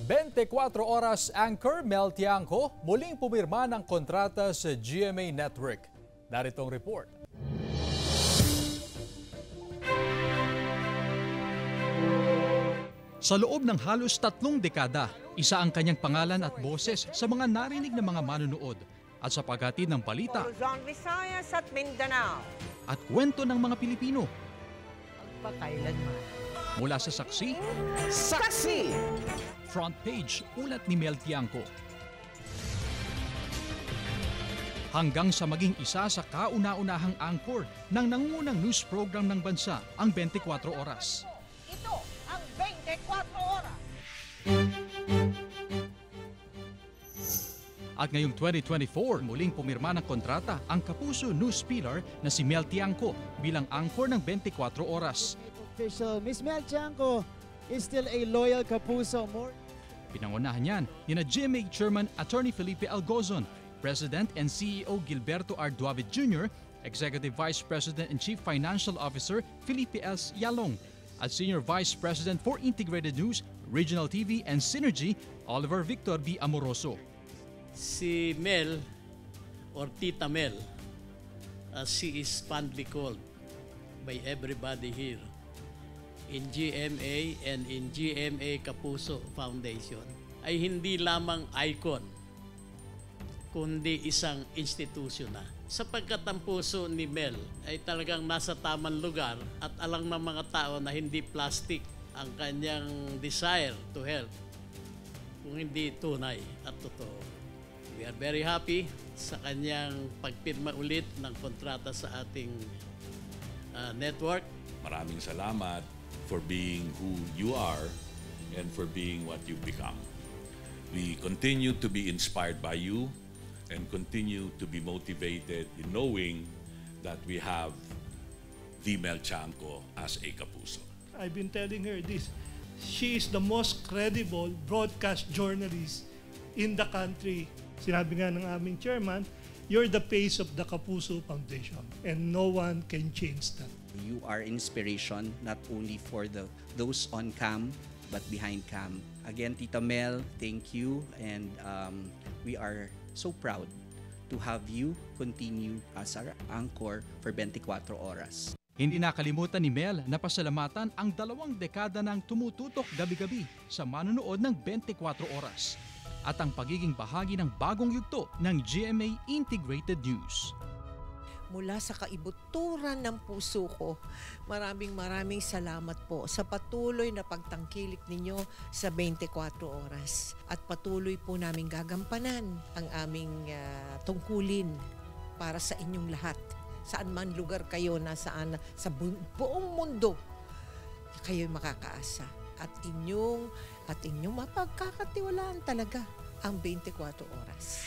24 oras anchor Mel Tiangco muling pumirma ng kontrata sa GMA Network. Narito ang report. Sa loob ng halos 3 dekada, isa ang kanyang pangalan at boses sa mga narinig ng mga manunood at sa paghatid ng balita Luzon, Visayas at Mindanao. at kwento ng mga Pilipino. Pagpakailanman. Mula sa saksi, Saksi! front page, ulat ni Mel Tiangco. Hanggang sa maging isa sa kauna-unahang anchor ng nangungunang news program ng bansa, ang 24 oras. Ito ang 24 oras. At ngayong 2024, muling pumirma ng kontrata ang Kapuso News Pillar na si Mel Tiangco bilang anchor ng 24 oras. Official Miss Mel Tiangco is still a loyal Kapuso. Pinangunahan niyan ni GMA Chairman Attorney Felipe Algozon, President and CEO Gilberto R. Duavit Jr., Executive Vice President and Chief Financial Officer Felipe S. Yalong, at Senior Vice President for Integrated News, Regional TV and Synergy, Oliver Victor B. Amoroso. Si Mel, or Tita Mel, as she is fondly called by everybody here, in GMA and in GMA Kapuso Foundation, ay hindi lamang icon, kundi isang institusyon na. Sapagkat ang puso ni Mel ay talagang nasa tamang lugar at alam ng mga tao na hindi plastic ang kanyang desire to help, kung hindi tunay at totoo. We are very happy sa kanyang pagpirma ulit ng kontrata sa ating network. Maraming salamat for being who you are and for being what you've become. We continue to be inspired by you and continue to be motivated in knowing that we have the Mel Tiangco as a Kapuso. I've been telling her this. She is the most credible broadcast journalist in the country. Sinabi nga ng aming chairman, you're the face of the Kapuso Foundation and no one can change that. You are inspiration not only for those on cam but behind cam. Again, Tita Mel, thank you, and we are so proud to have you continue as our anchor for 24 oras. Hindi nakalimutan ni Mel na pasalamatan ang 2 dekada ng tumututok gabi-gabi sa manunood ng 24 oras at ang pagiging bahagi ng bagong yugto ng GMA Integrated News. Mula sa kaibuturan ng puso ko, maraming salamat po sa patuloy na pagtangkilik ninyo sa 24 oras. At patuloy po namin gagampanan ang aming tungkulin para sa inyong lahat. Saan man lugar kayo, nasaan sa buong mundo, kayo'y makakaasa. At inyong mapagkakatiwalaan talaga ang 24 oras.